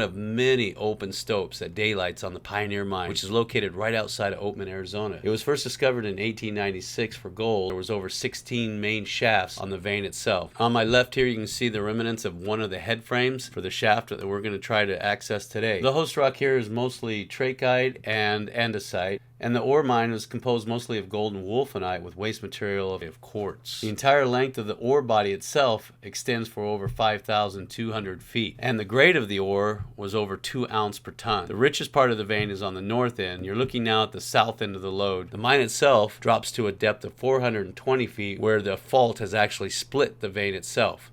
of many open stopes that daylights on the Pioneer Mine, which is located right outside of Oatman, Arizona. It was first discovered in 1896 for gold. There was over 16 main shafts on the vein itself. On my left here, you can see the remnants of one of the head frames for the shaft that we're going to try to access today. The host rock here is mostly trachyte and andesite, and the ore mine was composed mostly of gold and wolfenite with waste material of quartz. The entire length of the ore body itself extends for over 5,200 feet, and the grade of the ore was over 2 ounces per ton. The richest part of the vein is on the north end. You're looking now at the south end of the lode. The mine itself drops to a depth of 420 feet, where the fault has actually split the vein itself.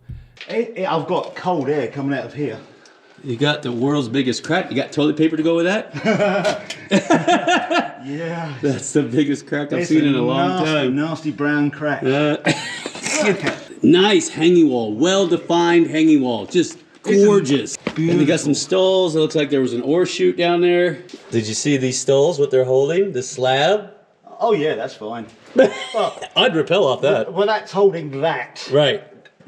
I've got cold air coming out of here. You got the world's biggest crack. You got toilet paper to go with that? Yeah. That's the biggest crack I've seen in a long time. Nasty brown crack. Nice hanging wall. Well-defined hanging wall. Just gorgeous. And they got some stalls. It looks like there was an ore chute down there. Did you see these stalls, what they're holding? The slab? Oh yeah, that's fine. I'd rappel off that. Well, that's holding that. Right.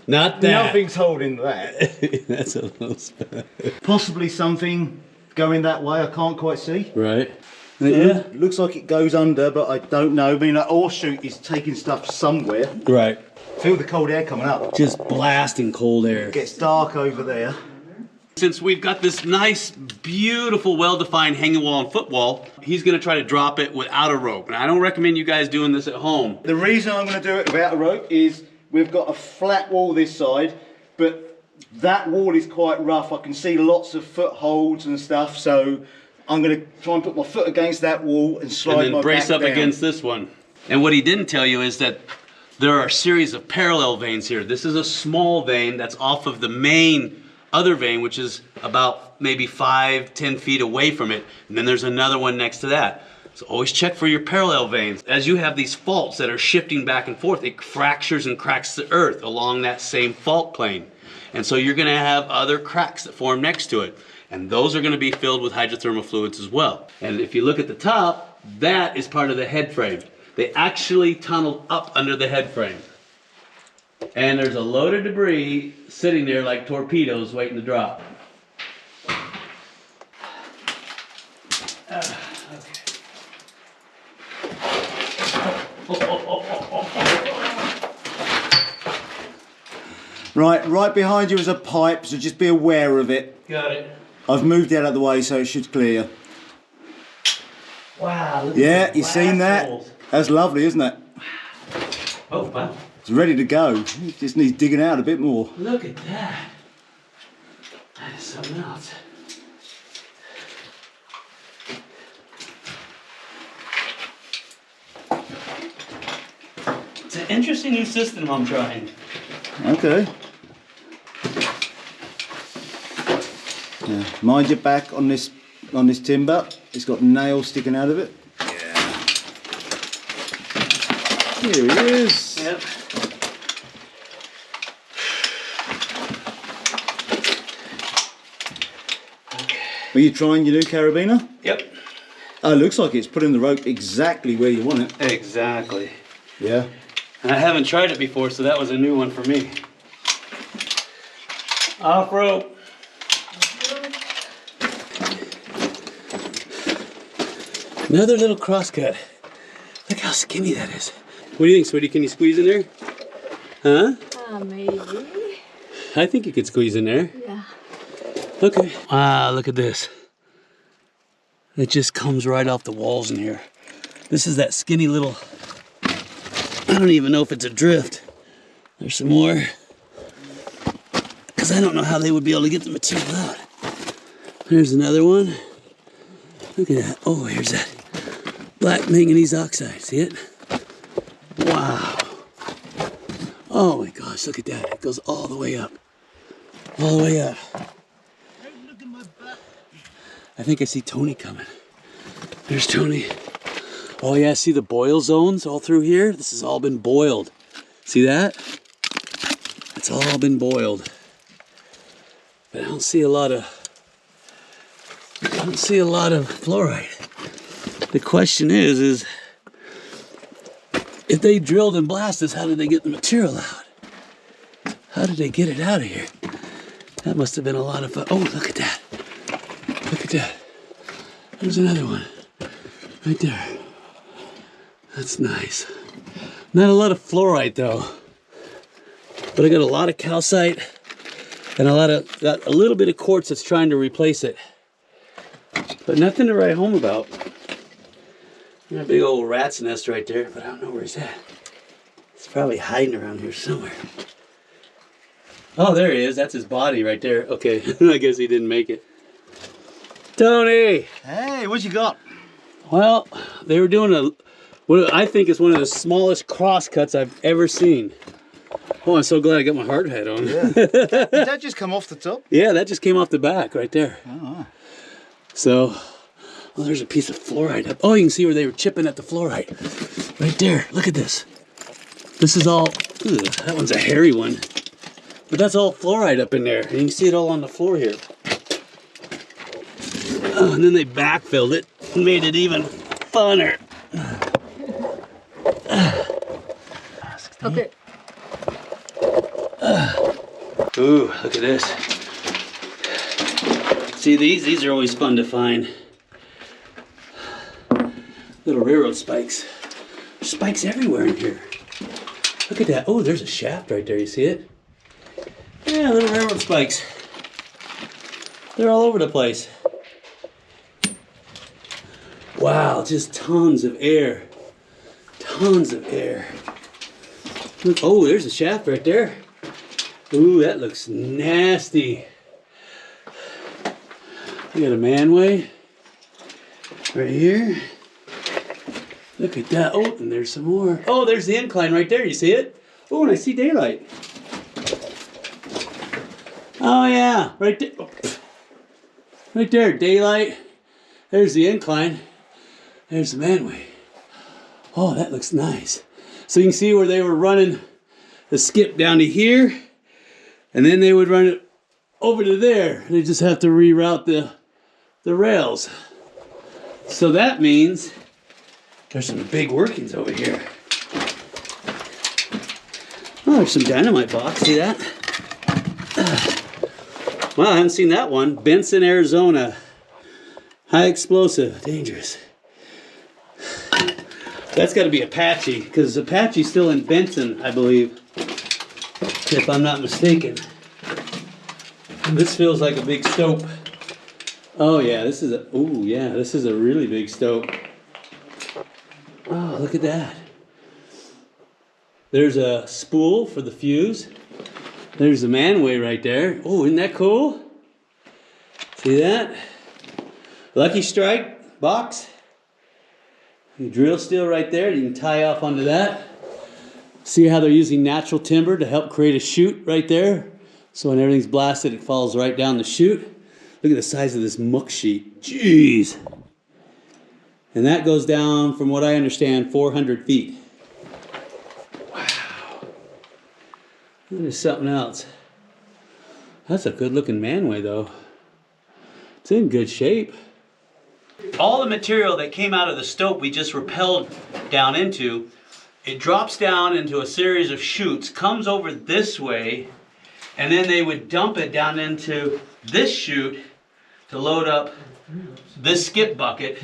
Not that. Nothing's holding that. That's a little spell. Possibly something going that way, I can't quite see. Right. Yeah. It looks like it goes under, but I don't know. I mean, that ore chute is taking stuff somewhere. Right. Feel the cold air coming up. Just blasting cold air. It gets dark over there. Since we've got this nice, beautiful, well-defined hanging wall and footwall, he's going to try to drop it without a rope. And I don't recommend you guys doing this at home. The reason I'm going to do it without a rope is we've got a flat wall this side, but that wall is quite rough. I can see lots of footholds and stuff, so I'm going to try and put my foot against that wall and slide my back down. And then brace up against this one. And what he didn't tell you is that there are a series of parallel veins here. This is a small vein that's off of the main other vein, which is about maybe 5-10 feet away from it. And then there's another one next to that. So always check for your parallel veins. As you have these faults that are shifting back and forth, it fractures and cracks the earth along that same fault plane. And so you're gonna have other cracks that form next to it. And those are gonna be filled with hydrothermal fluids as well. And if you look at the top, that is part of the head frame. They actually tunneled up under the head frame. And there's a load of debris sitting there like torpedoes waiting to drop. Right behind you is a pipe, so just be aware of it. Got it. I've moved it out of the way so it should clear. Wow. Yeah, you seen that? That's lovely, isn't it? Oh, wow. It's ready to go. It just needs digging out a bit more. Look at that. That is something else. It's an interesting new system I'm trying. Okay. Yeah. Mind your back on this timber. It's got nails sticking out of it. Yeah. Here he is. Yep. Are you trying your new carabiner? Yep. Oh, it looks like it's putting the rope exactly where you want it. Exactly. Yeah. And I haven't tried it before, so that was a new one for me. Off rope. Another little crosscut. Look how skinny that is. What do you think, sweetie? Can you squeeze in there? Huh? Maybe. I think you could squeeze in there. Yeah. Okay. Wow, look at this. It just comes right off the walls in here. This is that skinny little, I don't even know if it's a drift. There's some more. Because I don't know how they would be able to get the material out. There's another one. Look at that. Oh, here's that black manganese oxide. See it? Wow. Oh my gosh, look at that. It goes all the way up. All the way up. I think I see Tony coming. There's Tony. Oh yeah, see the boil zones all through here? This has all been boiled. See that? It's all been boiled. But I don't see a lot of fluorite. The question is if they drilled and blasted this, how did they get the material out? How did they get it out of here? That must have been a lot of fun. Oh, look at that. Look at that. There's another one. Right there. That's nice. Not a lot of fluorite though. But I got a lot of calcite and got a little bit of quartz that's trying to replace it. But nothing to write home about. There's a big old rat's nest right there, but I don't know where he's at. He's probably hiding around here somewhere. Oh, there he is. That's his body right there. Okay, I guess he didn't make it. Tony! Hey, what you got? Well, they were doing what I think is one of the smallest cross cuts I've ever seen. Oh, I'm so glad I got my hard hat on. Yeah. Did that just come off the top? Yeah, that just came off the back right there. Oh. So, oh, there's a piece of fluorite up. Oh, you can see where they were chipping at the fluorite. Right there. Look at this. This is all, ugh, that one's a hairy one. But that's all fluorite up in there. And you can see it all on the floor here. Oh, and then they backfilled it and made it even funner. Okay. Ooh, look at this. See these? These are always fun to find. Little railroad spikes. There's spikes everywhere in here. Look at that. Oh, there's a shaft right there. You see it? Yeah, little railroad spikes. They're all over the place. Wow, just tons of air. Tons of air. Look, oh, there's a shaft right there. Ooh, that looks nasty. We got a manway right here. Look at that. Oh, and there's some more. Oh, there's the incline right there. You see it? Oh, and I see daylight. Oh, yeah. Right there. Oh. Right there, daylight. There's the incline. There's the manway. Oh, that looks nice. So you can see where they were running the skip down to here. And then they would run it over to there. They just have to reroute the rails. So that means there's some big workings over here. Oh, there's some dynamite box. See that? Wow, I haven't seen that one. Benson, Arizona. High explosive. Dangerous. That's got to be Apache, because Apache's still in Benson, I believe, if I'm not mistaken. This feels like a big stope. Oh yeah, this is a really big stope. Oh, look at that. There's a spool for the fuse. There's the manway right there. Oh, isn't that cool? See that? Lucky Strike box. The drill steel right there. You can tie off onto that. See how they're using natural timber to help create a chute right there? So when everything's blasted, it falls right down the chute. Look at the size of this muck sheet. Jeez. And that goes down, from what I understand, 400 feet. Wow. There's something else. That's a good looking manway though. It's in good shape. All the material that came out of the stope we just rappelled down into, it drops down into a series of chutes, comes over this way, and then they would dump it down into this chute to load up this skip bucket,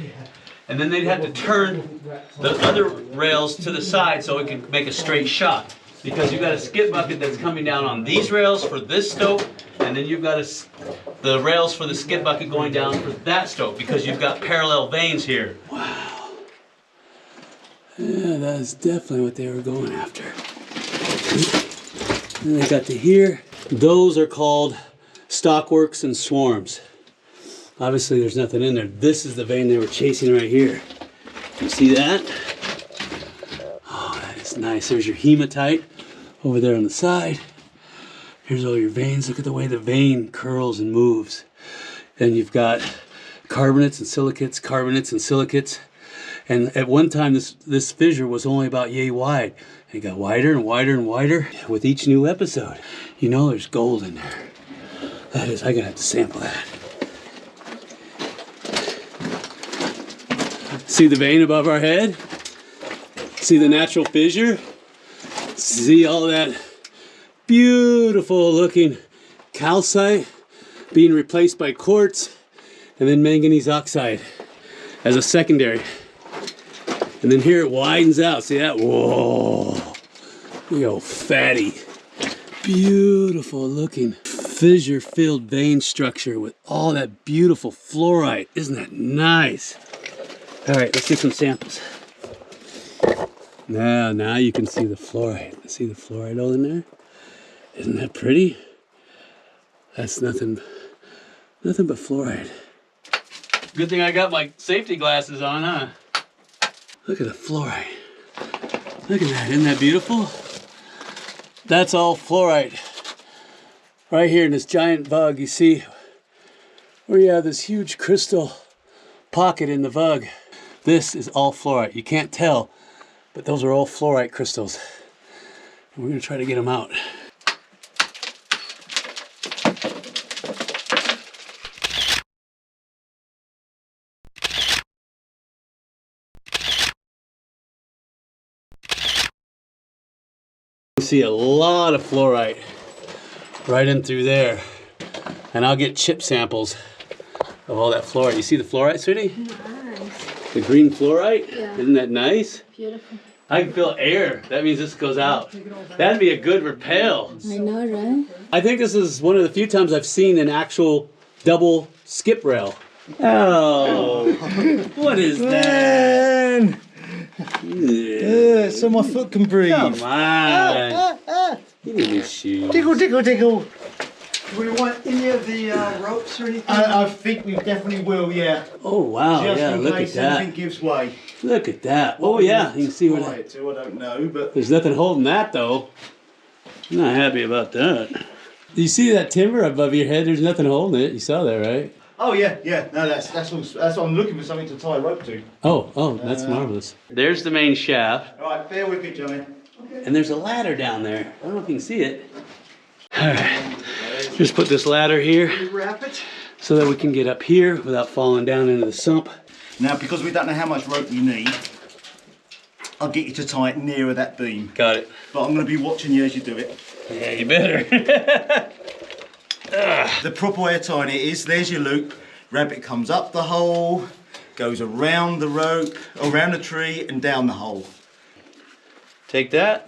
and then they'd have to turn the other rails to the side so it can make a straight shot. Because you've got a skip bucket that's coming down on these rails for this stope, and then you've got the rails for the skip bucket going down for that stope, because you've got parallel veins here. Wow. Yeah, that's definitely what they were going after. And they got to here. Those are called stockworks and swarms. Obviously there's nothing in there. This is the vein they were chasing right here. You see that? Oh, that is nice. There's your hematite over there on the side. Here's all your veins. Look at the way the vein curls and moves. Then you've got carbonates and silicates. And at one time, this fissure was only about yay wide. And it got wider and wider and wider with each new episode. You know there's gold in there. That is, I'm gonna have to sample that. See the vein above our head? See the natural fissure? See all that beautiful looking calcite being replaced by quartz. and then manganese oxide as a secondary. And then here it widens out. See that? Whoa. Look how fatty. Beautiful looking fissure-filled vein structure with all that beautiful fluorite. Isn't that nice? All right, let's do some samples. Now you can see the fluorite. See the fluorite all in there? Isn't that pretty? That's nothing but fluorite. Good thing I got my safety glasses on, huh? Look at the fluorite. Look at that, isn't that beautiful? That's all fluorite. Right here in this giant vug, you see where you have this huge crystal pocket in the vug. This is all fluorite. You can't tell, but those are all fluorite crystals. And we're gonna try to get them out. We see a lot of fluorite right in through there. And I'll get chip samples of all that fluorite. You see the fluorite, sweetie? Nice. The green fluorite? Yeah. Isn't that nice? Beautiful. I can feel air. That means this goes out. That'd be a good repel. I know, right? I think this is one of the few times I've seen an actual double skip rail. Oh, what is that? Man. So my foot can breathe. Come on. You need new shoes. Diggle, diggle, diggle. Do we want any of the ropes or anything? I think we definitely will, yeah. Oh, wow. Just Yeah, in look at case that. anything gives way. Look at that. Oh, yeah. You can see where that. I don't know, but There's nothing holding that, though. I'm not happy about that. You see that timber above your head? There's nothing holding it. You saw that, right? oh yeah. No, that's all. That's what I'm looking for, something to tie a rope to. Oh, that's marvelous. There's the main shaft. All right, bear with me, Johnny. And there's a ladder down there. I don't know if you can see it. All right. Just put this ladder here Wrap it. so that we can get up here without falling down into the sump. Now, because we don't know how much rope you need, I'll get you to tie it nearer that beam. Got it. But I'm going to be watching you as you do it. Yeah, you better. The proper way of tying it is, there's your loop. Rabbit comes up the hole, goes around the rope, around the tree and down the hole. Take that,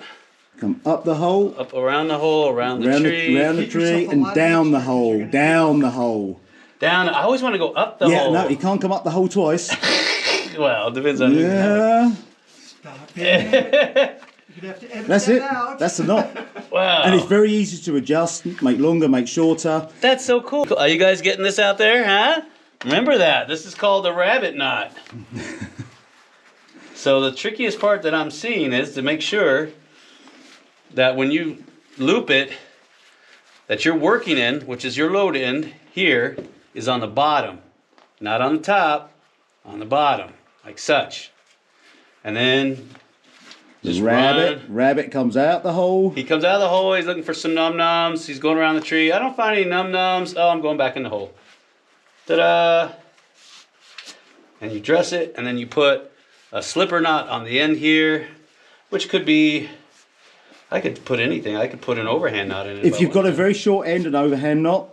Come up the hole, up around the hole, around the around tree. around the Keep tree yourself and alive. down the hole, down the hole. Down. I always want to go up the Yeah, hole. no, you can't come up the hole twice. Well, it depends on who. Yeah, Stop it. You'd have to edit that's that it. out. That's the knot. Wow. And it's very easy to adjust, make longer, make shorter. That's so cool. Are you guys getting this out there, huh? Remember that. This is called the rabbit knot. So the trickiest part that I'm seeing is to make sure that when you loop it, that you're working in, which is your load end here, is on the bottom. Not on the top, on the bottom, like such. And then just run. Rabbit comes out the hole. He comes out of the hole, he's looking for some num-nums, he's going around the tree. I don't find any num-nums. Oh, I'm going back in the hole. Ta-da! And you dress it, and then you put a slipper knot on the end here, which could be, I could put anything. I could put an overhand knot in it. If you've got a very short end, an overhand knot.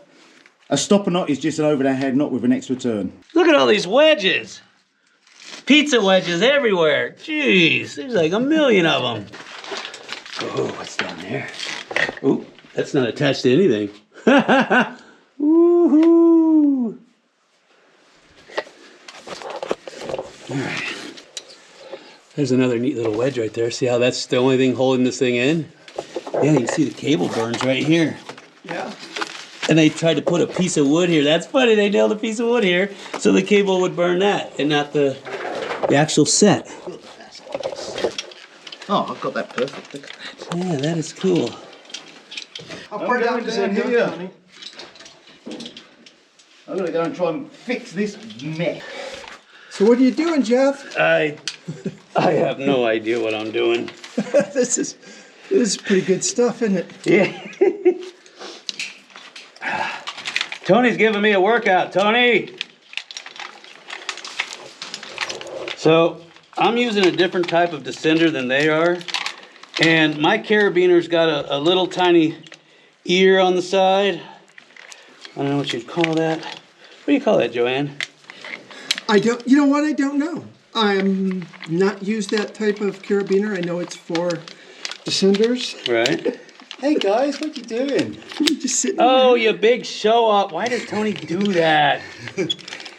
A stopper knot is just an overhand knot with an extra turn. Look at all these wedges. Pizza wedges everywhere. Jeez, there's like a million of them. Oh, what's down there? Oh, that's not attached to anything. Woohoo! All right. There's another neat little wedge right there. See how that's the only thing holding this thing in? Yeah, you can see the cable burns right here. Yeah. And they tried to put a piece of wood here. That's funny, they nailed a piece of wood here so the cable would burn that and not the actual set. Oh, I've got that perfect. Look at that. Yeah, that is cool. How far down does that go, Tony? I'm going to go and try and fix this mess. So what are you doing, Jeff? I have no idea what I'm doing. This is pretty good stuff, isn't it? Yeah. Tony's giving me a workout, Tony. So I'm using a different type of descender than they are. And my carabiner's got a little tiny ear on the side. I don't know what you'd call that. What do you call that, Joanne? I don't, you know what, I don't know. I'm not used that type of carabiner. I know it's for descenders. Right. Hey guys, what you doing? Just sitting Oh, there. you big show up. Why does Tony do that?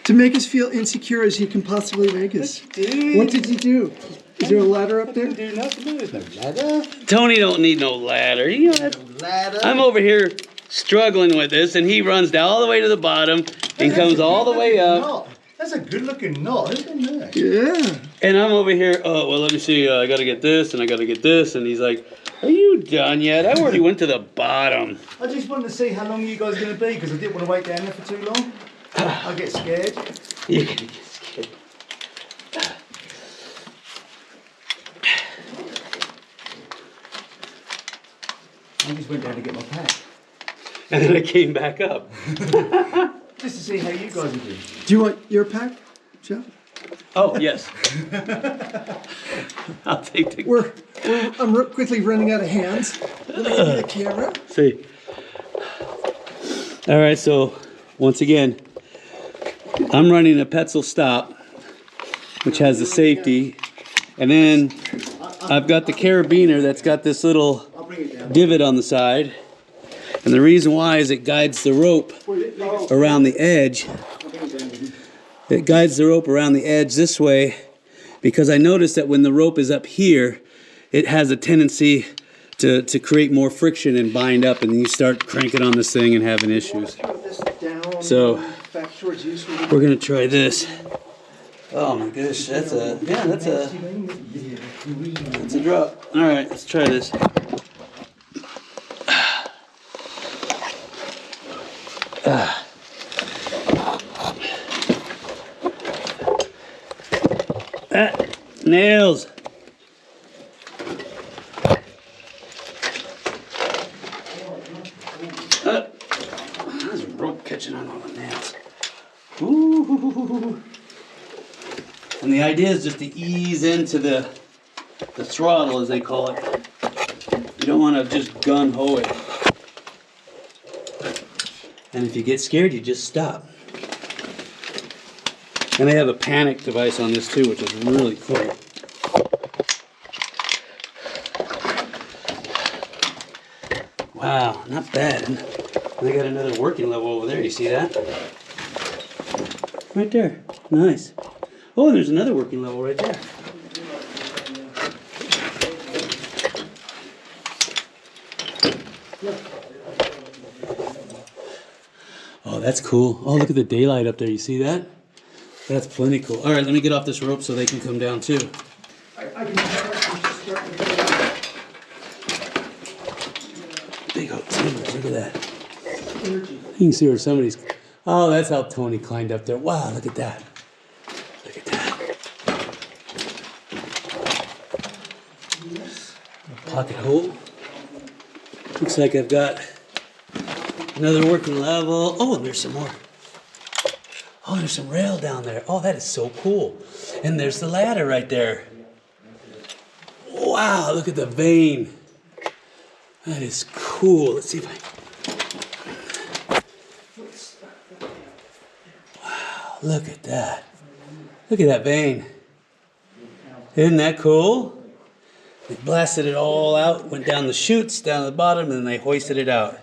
To make us feel insecure as he can possibly make us. Dude. What did you do? Is there a ladder up there? Do nothing. No, there's no ladder. Tony don't need no ladder. You know, Ladder. I'm over here struggling with this, and he runs down all the way to the bottom and comes all the way up. Knot. That's a good looking knot, isn't it? Yeah. And I'm over here, oh, well, let me see. I got to get this, and I got to get this. And he's like, are you done yet? I already went to the bottom. I just wanted to see how long you guys are going to be because I didn't want to wait down there for too long. I get scared. You're going to get scared. I just went down to get my pack. And then I came back up. Just to see how you guys are doing. Do you want your pack, Jeff? Oh, yes. I'll take the... I'm quickly running out of hands. Let me give you the camera. See. All right, so once again, I'm running a Petzl stop, which has the safety, and then I've got the carabiner that's got this little divot on the side, and the reason why is it guides the rope around the edge. It guides the rope around the edge this way, because I noticed that when the rope is up here, it has a tendency to create more friction and bind up, and then you start cranking on this thing and having issues. So we're gonna try this. Oh my gosh, that's a drop. All right, let's try this. Nails. There's a rope catching on all the nails. Ooh. And the idea is just to ease into the throttle, as they call it. You don't want to just gun-ho it. And if you get scared, you just stop. And they have a panic device on this too, which is really cool. Wow, not bad. And they got another working level over there. You see that? Right there. Nice. Oh, and there's another working level right there. Oh, that's cool. Oh, look at the daylight up there. You see that? That's plenty cool. All right, let me get off this rope so they can come down too. Big oak timbers, look at that. You can see where somebody's... Oh, that's how Tony climbed up there. Wow, look at that. Look at that. Pocket hole. Looks like I've got another working level. Oh, and there's some more. Oh, there's some rail down there. Oh, that is so cool. And there's the ladder right there. Wow, look at the vein. That is cool. Let's see if I... Wow, look at that. Look at that vein. Isn't that cool? They blasted it all out, went down the chutes, down to the bottom, and then they hoisted it out.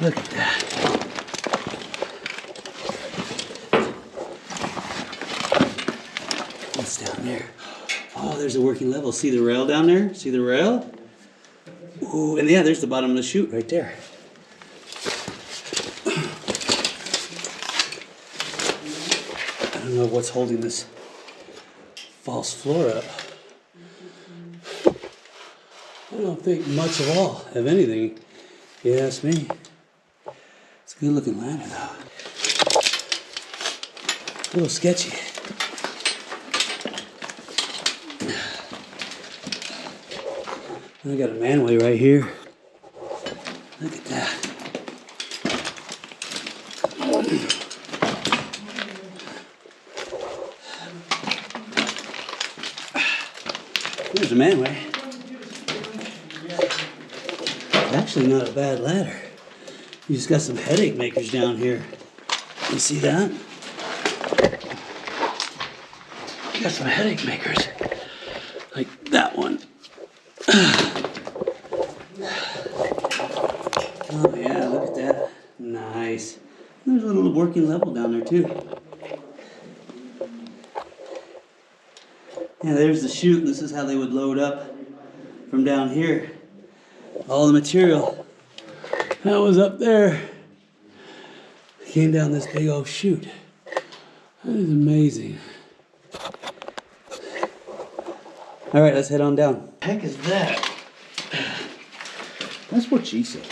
Look at that. What's down there? Oh, there's a working level. See the rail down there? See the rail? Ooh, and yeah, there's the bottom of the chute right there. I don't know what's holding this false floor up. I don't think much of all, if anything, if you ask me. It's a good looking ladder though. A little sketchy. I got a manway right here. Look at that. There's a manway. It's actually not a bad ladder. You just got some headache makers down here. You see that? You got some headache makers. Like that one. Oh yeah, look at that. Nice. There's a little working level down there too. Yeah, there's the chute, and this is how they would load up from down here. All the material that was up there came down this big old chute. That is amazing. All right, let's head on down. What the heck is that? That's what she said.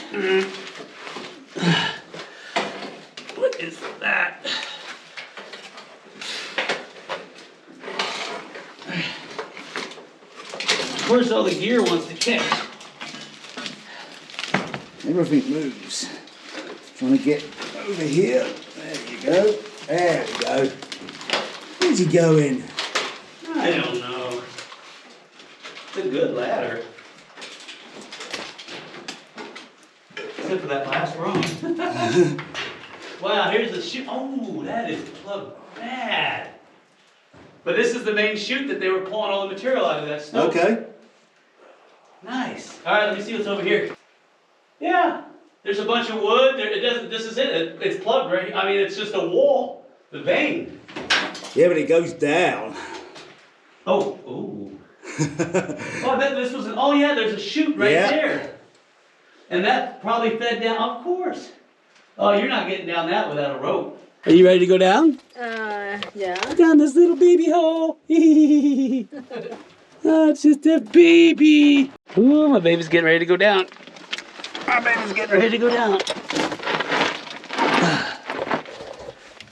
What is that? Of course, all the gear wants to kick. Everything moves. Trying to get over here. There you go. There we go. Where's he going? I don't know. It's a good ladder. Except for that last rung. Wow, here's the chute. Oh, that is plugged bad. But this is the main chute that they were pulling all the material out of that stove. Okay. Nice. All right, let me see what's over here. Yeah, there's a bunch of wood. There, it doesn't. This is it. It's plugged right. I mean, it's just a wall, the vein. Yeah, but it goes down. Oh, oh. Oh, I bet this was an. Oh yeah, there's a chute right there, and that probably fed down. Of course. Oh, you're not getting down that without a rope. Are you ready to go down? Yeah. Down this little baby hole. Oh, it's just a baby. Ooh, my baby's getting ready to go down. My baby's getting ready to go down.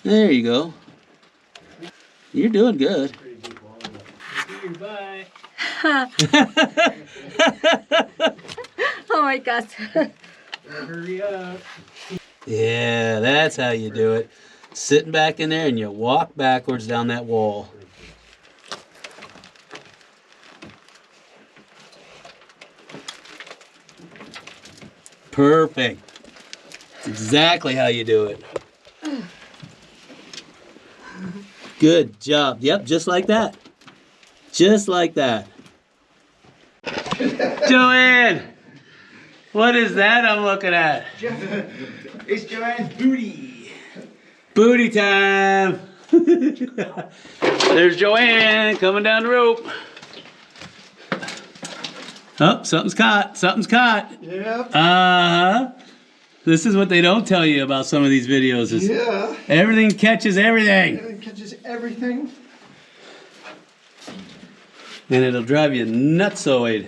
There you go. You're doing good. Bye. Oh my God. Hurry up. Yeah, that's how you do it. Sitting back in there and you walk backwards down that wall. Perfect. That's exactly how you do it. Good job. Yep, just like that. Just like that. Joanne! What is that I'm looking at? It's Joanne's booty. Booty time! There's Joanne coming down the rope. Oh, something's caught. Something's caught. Yep. Uh-huh. This is what they don't tell you about some of these videos. Is Yeah. everything catches everything. It catches everything. And it'll drive you nutsoid.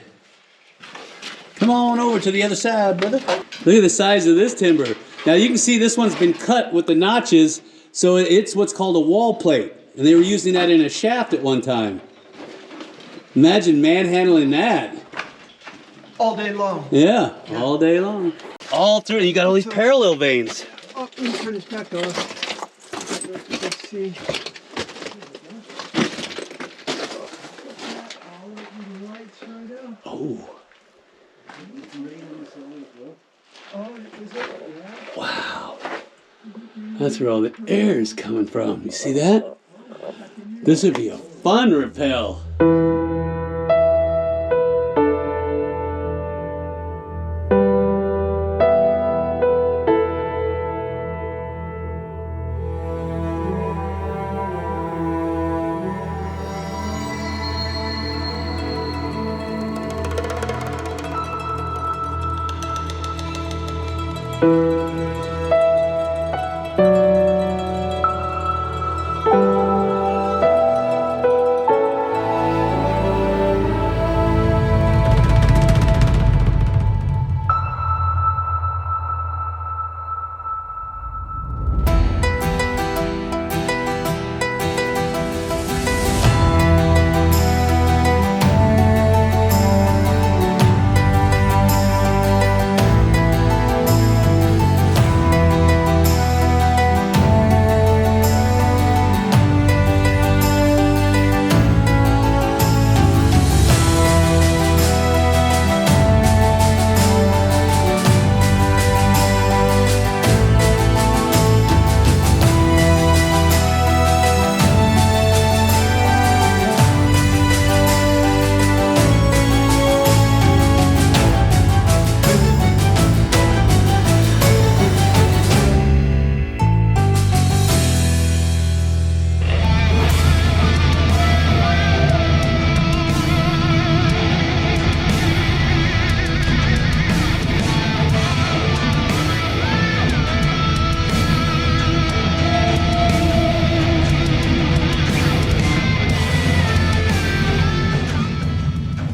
Come on over to the other side, brother. Look at the size of this timber. Now you can see this one's been cut with the notches, so it's what's called a wall plate. And they were using that in a shaft at one time. Imagine manhandling that. All day long. Yeah, all day long. All through, you got all these parallel veins. Oh, let me turn this back off. Let's see. Oh. Wow. That's where all the air is coming from. You see that? This would be a fun rappel.